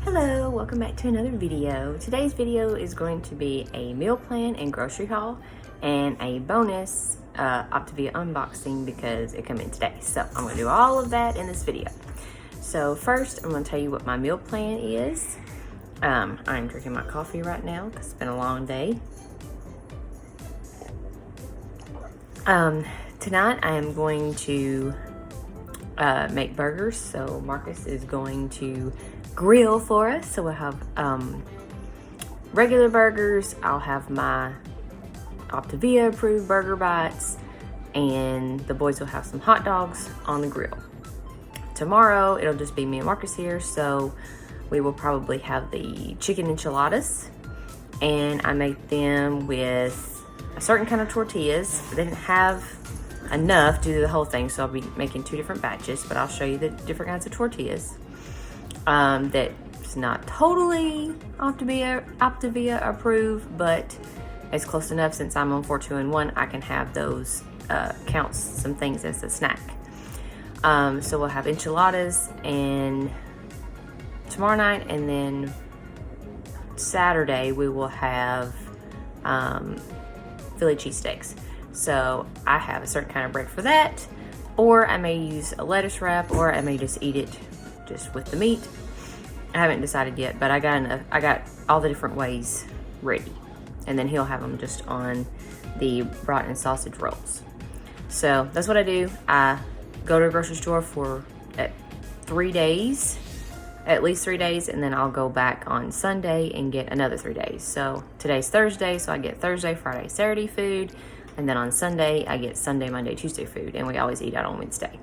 Hello, welcome back to another video. Today's video is going to be a meal plan and grocery haul and a bonus Optavia unboxing because it came in today. So I'm going to do all of that in this video. So first I'm going to tell you what my meal plan is. I'm drinking my coffee right now because it's been a long day. Tonight I am going to make burgers. So Marcus is going to grill for us. So we'll have regular burgers. I'll have my Optavia approved burger bites, and the boys will have some hot dogs on the grill. Tomorrow it'll just be me and Marcus here, so we will probably have the chicken enchiladas, and I make them with a certain kind of tortillas. They didn't have enough to do the whole thing, so I'll be making 2 different batches, but I'll show you the different kinds of tortillas. That's not totally Optavia approved, but it's close enough. Since I'm on 4, 2, and 1, I can have those count some things as a snack. So we'll have enchiladas and tomorrow night, and then Saturday we will have Philly cheesesteaks. So I have a certain kind of bread for that, or I may use a lettuce wrap, or I may just eat it just with the meat. I haven't decided yet, but I got all the different ways ready, and then he'll have them just on the rotten sausage rolls. So that's what I do. I go to a grocery store for 3 days, at least 3 days, and then I'll go back on Sunday and get another 3 days. So today's Thursday, so I get Thursday, Friday, Saturday food, and then on Sunday I get Sunday, Monday, Tuesday food, and we always eat out on Wednesday.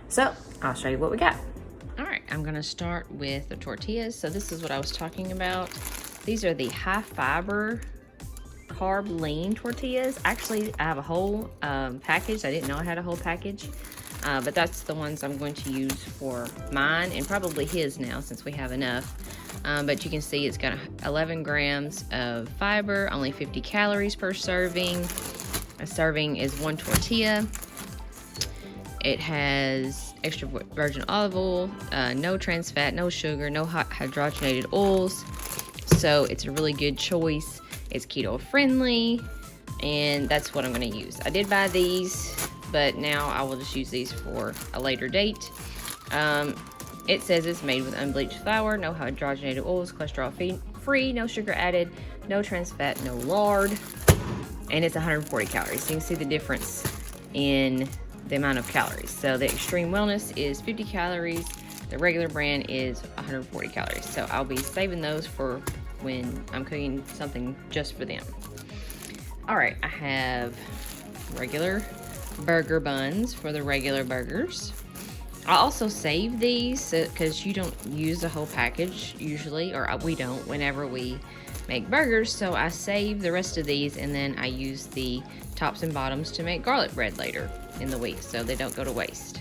So I'll show you what we got. All right, I'm gonna start with the tortillas. So this is what I was talking about. These are the high fiber, carb lean tortillas. Actually, I have a whole package. I didn't know I had a whole package, but that's the ones I'm going to use for mine and probably his now since we have enough. But you can see it's got 11 grams of fiber, only 50 calories per serving. A serving is 1 tortilla. It has extra virgin olive oil, no trans fat, no sugar, no hydrogenated oils. So it's a really good choice. It's keto friendly, and that's what I'm going to use. I did buy these, but now I will just use these for a later date. It says it's made with unbleached flour, no hydrogenated oils, cholesterol free, no sugar added, no trans fat, no lard, and it's 140 calories. So you can see the difference in the amount of calories. So the Extreme Wellness is 50 calories. The regular brand is 140 calories. So I'll be saving those for when I'm cooking something just for them. All right, I have regular burger buns for the regular burgers. I also save these because you don't use the whole package usually, or we don't whenever we make burgers. So I save the rest of these, and then I use the tops and bottoms to make garlic bread later in the week, so they don't go to waste.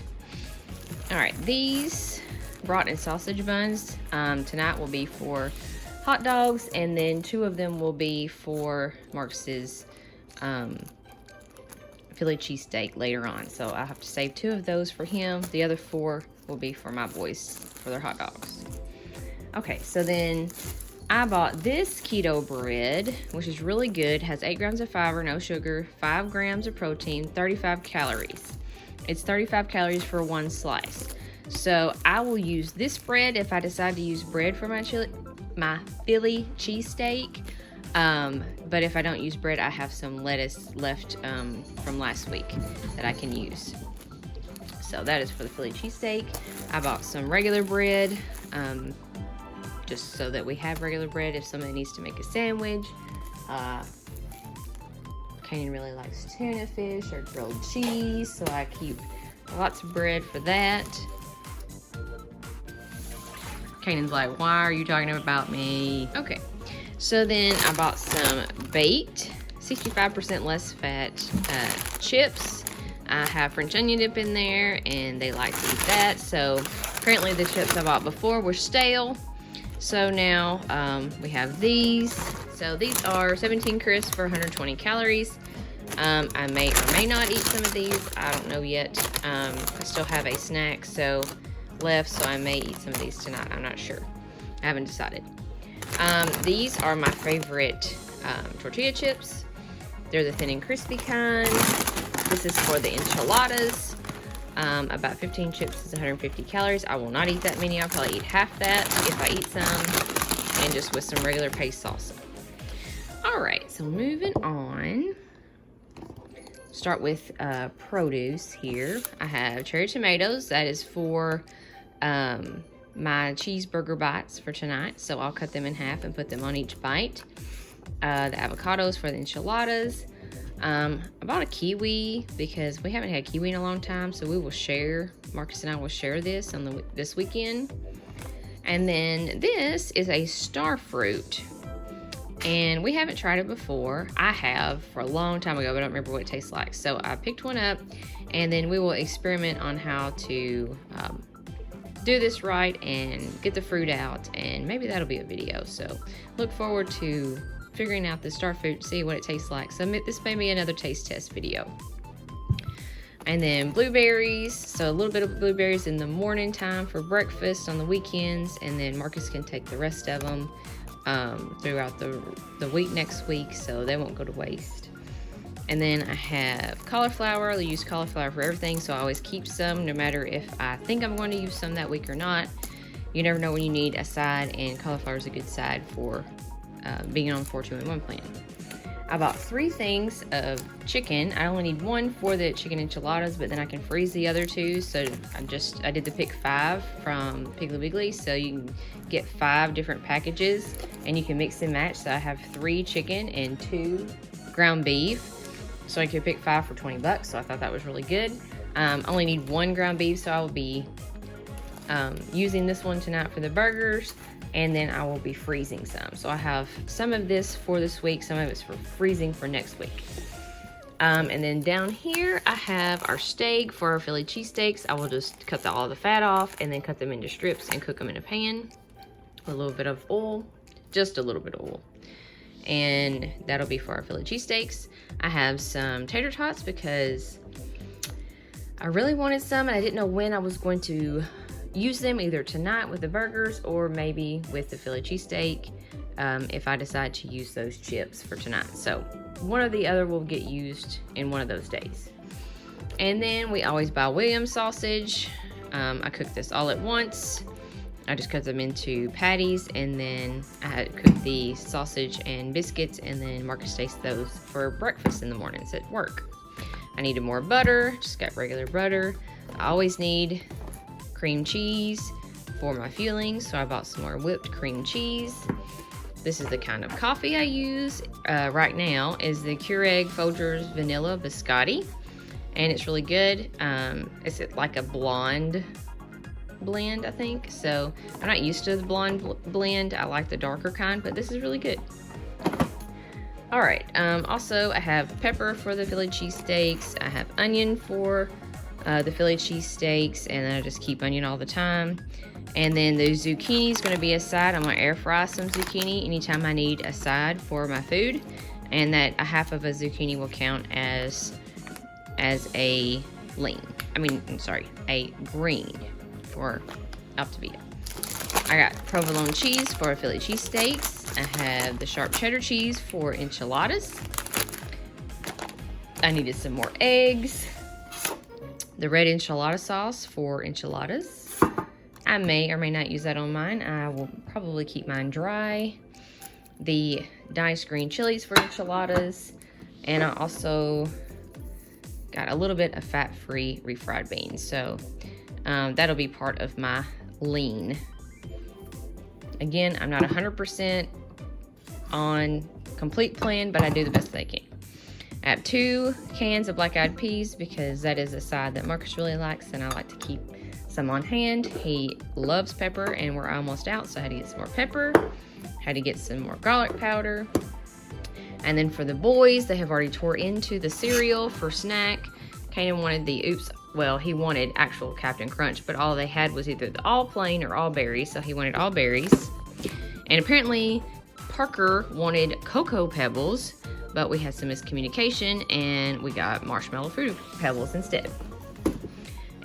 All right, these rotten sausage buns tonight will be for hot dogs, and then 2 of them will be for Marcus's Philly cheesesteak later on. So I'll have to save 2 of those for him. The other 4 will be for my boys for their hot dogs. Okay, so then I bought this keto bread, which is really good. It has 8 grams of fiber, no sugar, 5 grams of protein, 35 calories. It's 35 calories for 1 slice. So I will use this bread if I decide to use bread for my Philly cheesesteak. But if I don't use bread, I have some lettuce left from last week that I can use. So that is for the Philly cheesesteak. I bought some regular bread, just so that we have regular bread if somebody needs to make a sandwich. Kanan really likes tuna fish or grilled cheese, so I keep lots of bread for that. Kanan's like, why are you talking about me? Okay, so then I bought some baked, 65% less fat chips. I have French onion dip in there, and they like to eat that. So currently the chips I bought before were stale. So now we have these. So these are 17 crisp for 120 calories. I may or may not eat some of these. I don't know yet. I still have a snack left, so I may eat some of these tonight. I'm not sure. I haven't decided. These are my favorite tortilla chips. They're the thin and crispy kind. This is for the enchiladas. About 15 chips is 150 calories. I will not eat that many. I'll probably eat half that if I eat some, and just with some regular paste salsa. All right, so moving on. Start with produce here. I have cherry tomatoes. That is for my cheeseburger bites for tonight. So I'll cut them in half and put them on each bite. The avocados for the enchiladas. I bought a kiwi because we haven't had kiwi in a long time, so we will share. Marcus and I will share this on this weekend. And then this is a star fruit. And we haven't tried it before. I have for a long time ago, but I don't remember what it tastes like. So I picked one up, and then we will experiment on how to do this right and get the fruit out, and maybe that'll be a video. So look forward to figuring out the star fruit, see what it tastes like. So this may be another taste test video. And then blueberries. So a little bit of blueberries in the morning time for breakfast on the weekends, and then Marcus can take the rest of them throughout the week next week, so they won't go to waste. And then I have cauliflower. I use cauliflower for everything, so I always keep some, no matter if I think I'm going to use some that week or not. You never know when you need a side, and cauliflower is a good side for being on the 4-2-in-1 plan. I bought 3 things of chicken. I only need 1 for the chicken enchiladas, but then I can freeze the other 2. So I did the pick 5 from Piggly Wiggly, so you can get 5 different packages and you can mix and match. So I have 3 chicken and 2 ground beef, so I could pick 5 for 20 bucks. So I thought that was really good. Only need 1 ground beef, so I will be using this one tonight for the burgers. And then I will be freezing some. So I have some of this for this week, some of it's for freezing for next week. And then down here, I have our steak for our Philly cheesesteaks. I will just cut all the fat off and then cut them into strips and cook them in a pan with a little bit of oil, just a little bit of oil. And that'll be for our Philly cheesesteaks. I have some tater tots because I really wanted some and I didn't know when I was going to use them, either tonight with the burgers or maybe with the Philly cheesesteak if I decide to use those chips for tonight. So one or the other will get used in one of those days. And then we always buy Williams sausage. I cook this all at once. I just cut them into patties, and then I cook the sausage and biscuits, and then Marcus tastes those for breakfast in the mornings at work. I needed more butter, just got regular butter. I always need cream cheese for my fillings, so I bought some more whipped cream cheese. This is the kind of coffee I use right now, is the Keurig Folgers Vanilla Biscotti, and it's really good. It's like a blonde blend, I think, so I'm not used to the blonde blend. I like the darker kind, but this is really good. All right, also I have pepper for the Philly cheesesteaks. I have onion for the Philly cheesesteaks, and then I just keep onion all the time. And then the zucchini is going to be a side. I'm going to air fry some zucchini anytime I need a side for my food, and that a half of a zucchini will count as a green for Optavia. I got provolone cheese for Philly cheesesteaks. I have the sharp cheddar cheese for enchiladas. I needed some more eggs. The red enchilada sauce for enchiladas. I may or may not use that on mine. I will probably keep mine dry. The diced green chilies for enchiladas. And I also got a little bit of fat-free refried beans. So that'll be part of my lean. Again, I'm not 100% on complete plan, but I do the best that I can. I have 2 cans of black eyed peas because that is a side that Marcus really likes, and I like to keep some on hand. He loves pepper, and we're almost out, so I had to get some more pepper. Had to get some more garlic powder. And then for the boys, they have already tore into the cereal for snack. Kanan wanted he wanted actual Captain Crunch, but all they had was either the all plain or all berries, so he wanted all berries. And apparently Parker wanted Cocoa Pebbles, but we had some miscommunication and we got Marshmallow Fruit Pebbles instead.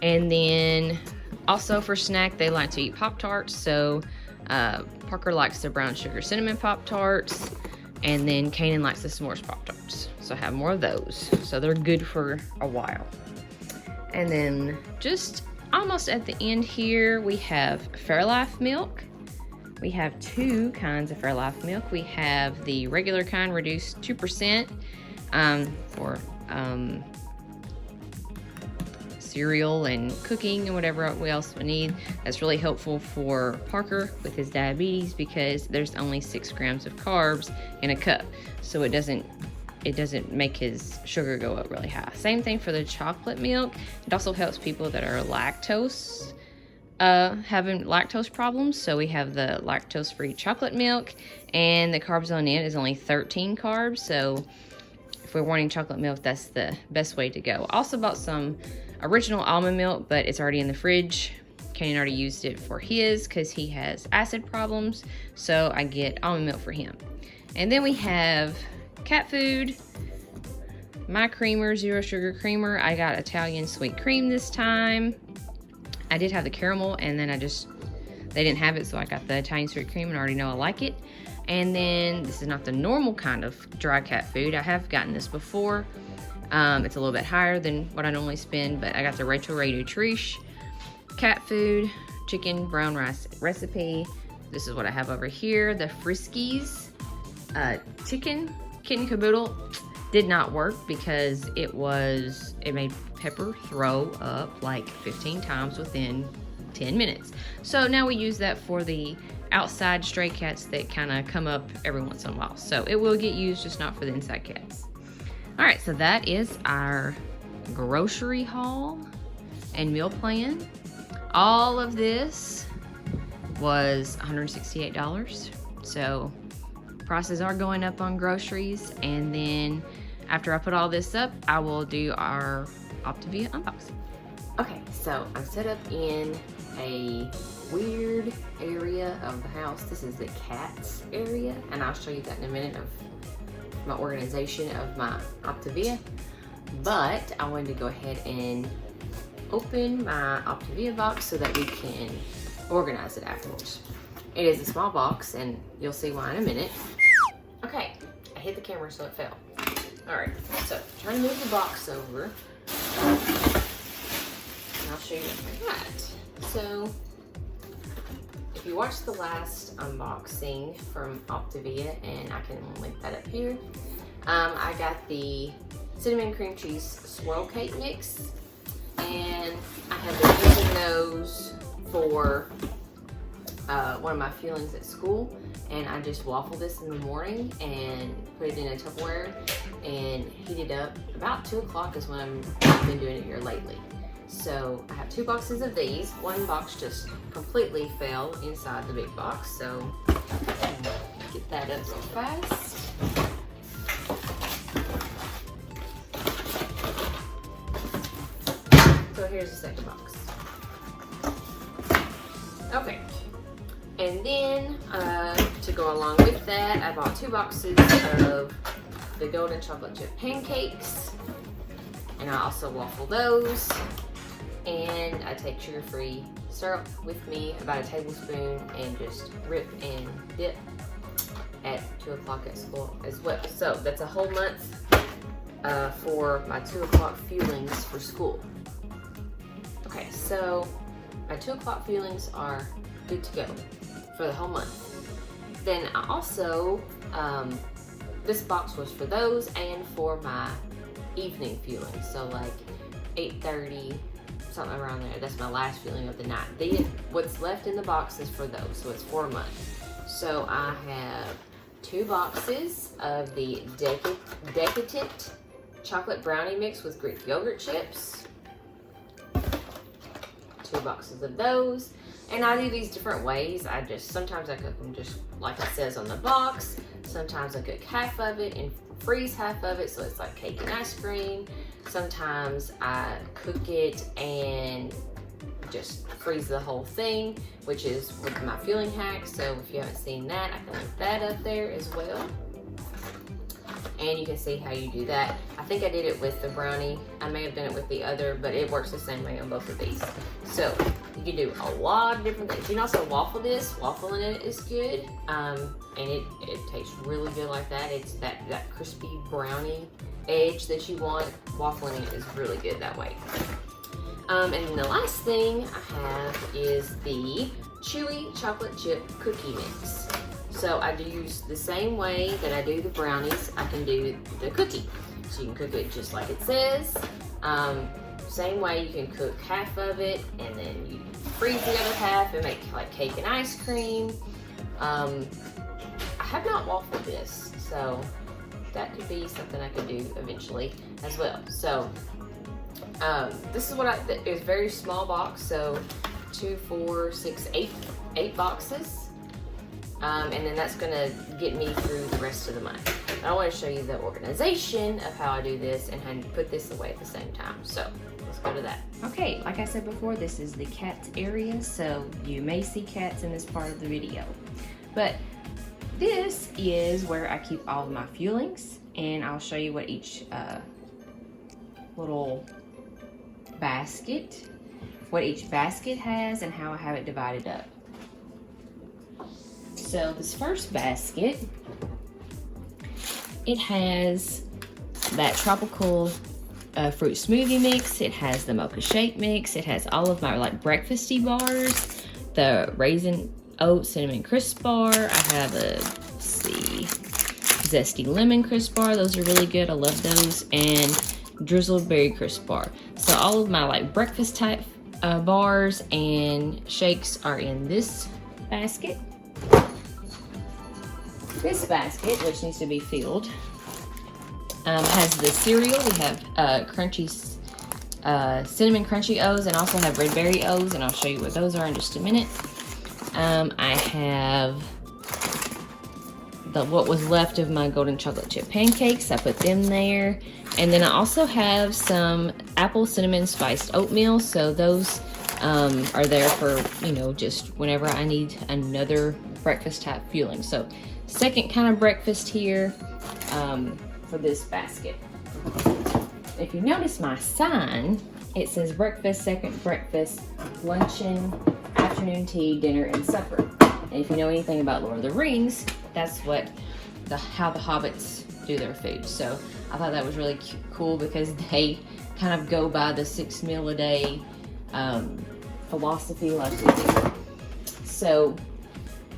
And then also for snack, they like to eat Pop-Tarts, so Parker likes the brown sugar cinnamon Pop-Tarts, and then Kanan likes the s'mores Pop-Tarts. So I have more of those. So they're good for a while. And then just almost at the end here, we have Fairlife milk. We have two kinds of Fairlife milk. We have the regular kind, reduced 2%, for cereal and cooking and whatever else we need. That's really helpful for Parker with his diabetes because there's only 6 grams of carbs in a cup, so it doesn't make his sugar go up really high. Same thing for the chocolate milk. It also helps people that are lactose, having lactose problems. So we have the lactose-free chocolate milk, and the carbs on it is only 13 carbs. So if we're wanting chocolate milk, that's the best way to go. I also bought some original almond milk, but it's already in the fridge. Kanan already used it for his because he has acid problems, so I get almond milk for him. And then we have cat food, my creamer, 0 sugar creamer. I got Italian sweet cream this time. I did have the caramel, and then they didn't have it, so I got the Italian sweet cream, and I already know I like it. And then this is not the normal kind of dry cat food. I have gotten this before. It's a little bit higher than what I normally spend, but I got the Rachael Ray Nutrish cat food, chicken brown rice recipe. This is what I have over here. The Friskies chicken kitten caboodle did not work because it made Pepper throw up like 15 times within 10 minutes. So now we use that for the outside stray cats that kind of come up every once in a while. So it will get used, just not for the inside cats. All right, so that is our grocery haul and meal plan. All of this was $168. So prices are going up on groceries. And then after I put all this up, I will do our Optavia unboxing. Okay, so I'm set up in a weird area of the house. This is the cats area, and I'll show you that in a minute of my organization of my Optavia. But I wanted to go ahead and open my Optavia box so that we can organize it afterwards. It is a small box, and you'll see why in a minute. Okay, I hit the camera so it fell. All right, so trying to move the box over, and I'll show you what I got. So if you watched the last unboxing from Optavia, and I can link that up here, I got the cinnamon cream cheese swirl cake mix, and I have been using those for one of my fuelings at school, and I just waffle this in the morning and put it in a Tupperware and heat it up. About 2 o'clock is when I've been doing it here lately. So I have 2 boxes of these. One box just completely fell inside the big box, so get that up so fast. So here's the second box. Okay, and then to go along with that, I bought 2 boxes of the golden chocolate chip pancakes, and I also waffle those. And I take sugar-free syrup with me, about a tablespoon, and just rip and dip at 2 o'clock at school as well. So that's a whole month for my 2 o'clock fuelings for school. Okay, so my 2 o'clock fuelings are good to go for the whole month. Then I also, this box was for those and for my evening fuelings. So like 8:30, something around there. That's my last fueling of the night. What's left in the box is for those, so it's for a month. So I have 2 boxes of the Decadent chocolate brownie mix with Greek yogurt chips. 2 boxes of those. And I do these different ways. Sometimes I cook them just like it says on the box. Sometimes I cook half of it and freeze half of it, so it's like cake and ice cream. Sometimes I cook it and just freeze the whole thing, which is with my fueling hack. So if you haven't seen that, I can link that up there as well. And you can see how you do that. I think I did it with the brownie. I may have done it with the other, but it works the same way on both of these. So you can do a lot of different things. You can also waffle this. Waffling it is good. And it tastes really good like that. It's that crispy brownie edge that you want. Waffling it is really good that way. And then the last thing I have is the chewy chocolate chip cookie mix. So I do use the same way that I do the brownies, I can do the cookie. So you can cook it just like it says. Same way, you can cook half of it and then you freeze the other half and make like cake and ice cream. I have not waffled this, so that could be something I could do eventually as well. So this is what it's a very small box, so 2, 4, 6, 8 boxes. And then that's gonna get me through the rest of the month. I want to show you the organization of how I do this and how you put this away at the same time. So let's go to that. Okay, like I said before, this is the cats area, so you may see cats in this part of the video. But this is where I keep all of my fuelings, and I'll show you what each little basket, what each basket has and how I have it divided up. So this first basket, it has that tropical fruit smoothie mix. It has the mocha shake mix. It has all of my like breakfasty bars, the raisin oat cinnamon crisp bar. I have a, let's see, zesty lemon crisp bar. Those are really good. I love those. And drizzled berry crisp bar. So all of my like breakfast type bars and shakes are in this basket. This basket, which needs to be filled, has the cereal. We have crunchy cinnamon crunchy O's, and also have red berry O's, and I'll show you what those are in just a minute. I have what was left of my golden chocolate chip pancakes. I put them there, and then I also have some apple cinnamon spiced oatmeal. So those are there for, you know, just whenever I need another breakfast type fueling. So second kind of breakfast here for this basket. If you notice my sign, it says breakfast, second breakfast, luncheon, afternoon tea, dinner, and supper. And if you know anything about Lord of the Rings, that's what how the hobbits do their food. So I thought that was really cool because they kind of go by the 6 meal a day philosophy like we do. So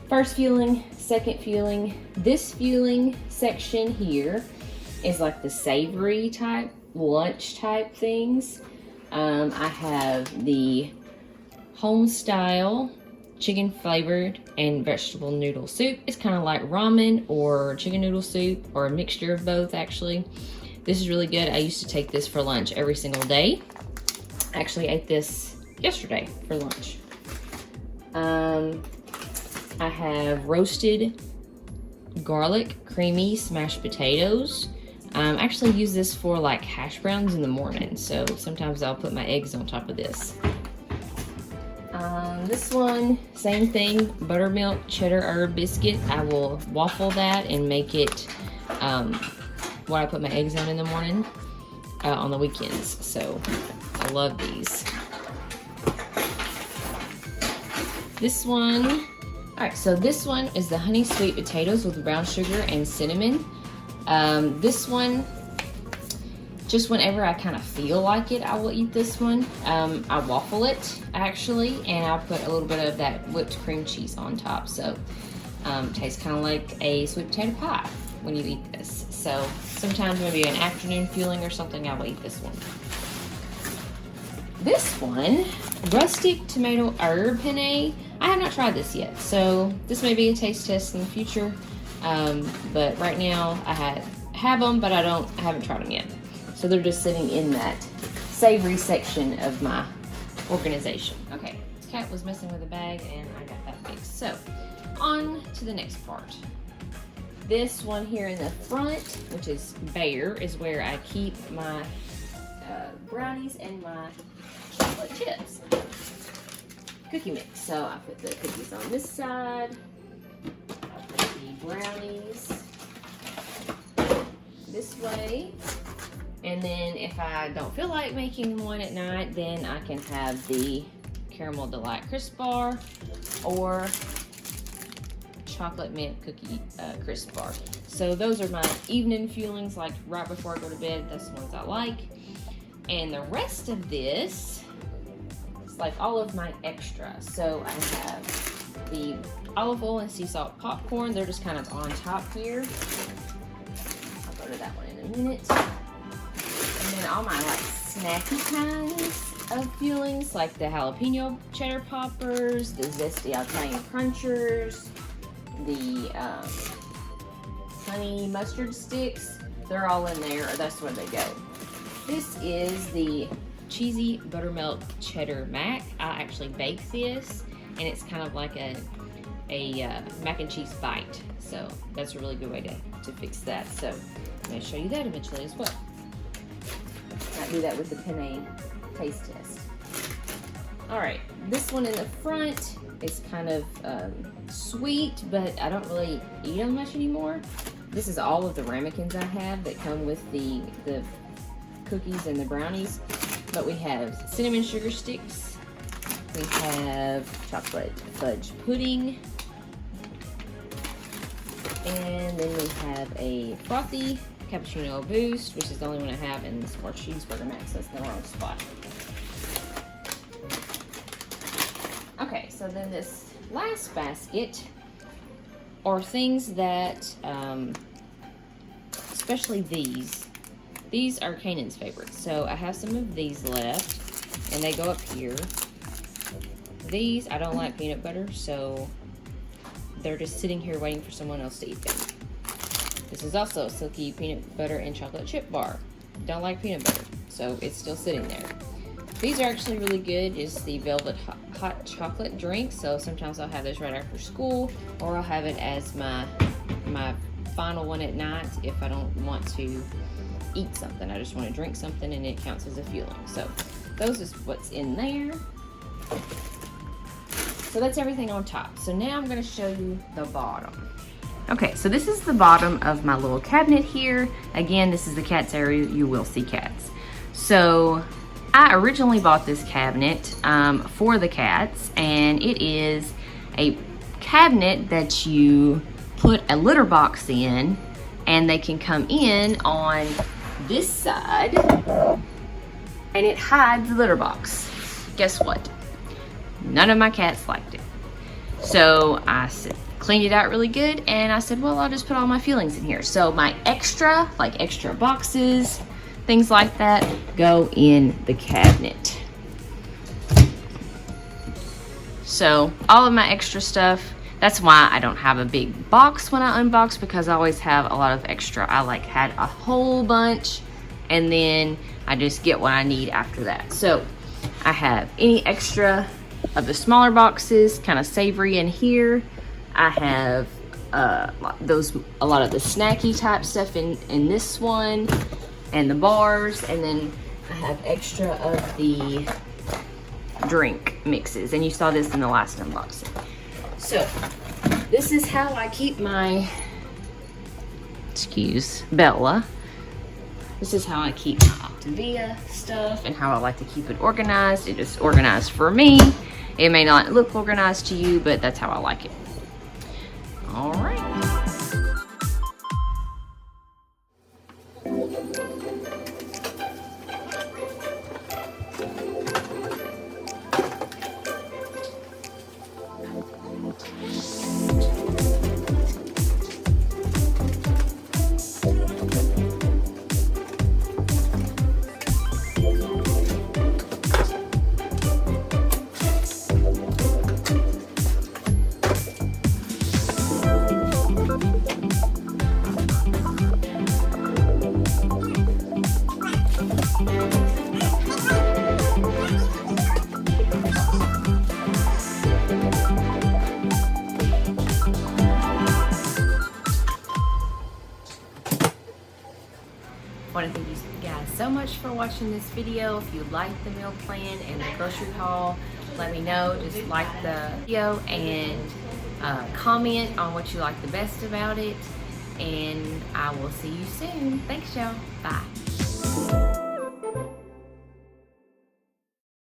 first fueling, second fueling. This fueling section here is like the savory type, lunch type things. I have the home style chicken flavored and vegetable noodle soup. It's kind of like ramen or chicken noodle soup, or a mixture of both actually. This is really good. I used to take this for lunch every single day. I actually ate this yesterday for lunch. I have roasted garlic creamy smashed potatoes. I actually use this for like hash browns in the morning, so sometimes I'll put my eggs on top of this. This one, same thing, buttermilk cheddar herb biscuit. I will waffle that and make it what I put my eggs on in the morning on the weekends. So I love these. This one, all right, so this one is the honey sweet potatoes with brown sugar and cinnamon. This one, just whenever I kind of feel like it, I will eat this one. I waffle it actually, and I'll put a little bit of that whipped cream cheese on top. So it tastes kind of like a sweet potato pie when you eat this. So sometimes maybe an afternoon fueling or something, I will eat this one. This one, rustic tomato herb penne. I have not tried this yet, so this may be a taste test in the future. But right now I have them, but I haven't tried them yet. So they're just sitting in that savory section of my organization. Okay, this cat was messing with a bag and I got that fixed. So on to the next part. This one here in the front, which is bare, is where I keep my brownies and my chocolate chips. Cookie mix. So I put the cookies on this side, the brownies way. And then if I don't feel like making one at night, then I can have the Caramel Delight Crisp Bar or Chocolate Mint Cookie Crisp Bar. So those are my evening fuelings, like right before I go to bed. That's the ones I like. And the rest of this is like all of my extra. So I have the olive oil and sea salt popcorn. They're just kind of on top here. I'll go to that one in a minute. And then all my like snacky kinds of fuelings, like the jalapeno cheddar poppers, the zesty Italian crunchers, the honey mustard sticks. They're all in there, or that's where they go. This is the cheesy buttermilk cheddar mac. I actually bake this, and it's kind of like a mac and cheese bite. So that's a really good way to fix that. So I'm going to show you that eventually as well. Might do that with the penne taste test. All right, this one in the front is kind of sweet, but I don't really eat them much anymore. This is all of the ramekins I have that come with the cookies and the brownies. But we have cinnamon sugar sticks. We have chocolate fudge pudding. And then we have a frothy cappuccino boost, which is the only one I have, and this more cheeseburger max. That's in the wrong spot. Okay, so then this last basket are things that, especially these are Kanan's favorites. So I have some of these left, and they go up here. These, I don't like peanut butter, so they're just sitting here waiting for someone else to eat them. This is also a silky peanut butter and chocolate chip bar. Don't like peanut butter, so it's still sitting there. These are actually really good. It's the Velvet Hot Chocolate drink, so sometimes I'll have this right after school, or I'll have it as my final one at night if I don't want to eat something. I just want to drink something, and it counts as a fueling. So those is what's in there. So that's everything on top. So now I'm going to show you the bottom. Okay, so this is the bottom of my little cabinet here. Again, this is the cats area. You will see cats. So I originally bought this cabinet for the cats, and it is a cabinet that you put a litter box in, and they can come in on this side, and it hides the litter box. Guess what? None of my cats liked it. So I cleaned it out really good, and I said, well, I'll just put all my fuelings in here. So my extra, like extra boxes, things like that, go in the cabinet. So all of my extra stuff, that's why I don't have a big box when I unbox, because I always have a lot of extra. I like had a whole bunch, and then I just get what I need after that. So I have any extra of the smaller boxes, kind of savory in here. I have a lot of the snacky type stuff in this one, and the bars, and then I have extra of the drink mixes, and you saw this in the last unboxing. So this is how I keep my, excuse Bella, this is how I keep my Optavia stuff, and how I like to keep it organized. It is organized for me. It may not look organized to you, but that's how I like it. All right. I want to thank you guys so much for watching this video. If you like the meal plan and the grocery haul, let me know. Just like the video and comment on what you like the best about it. and I will see you soon. Thanks, y'all. Bye.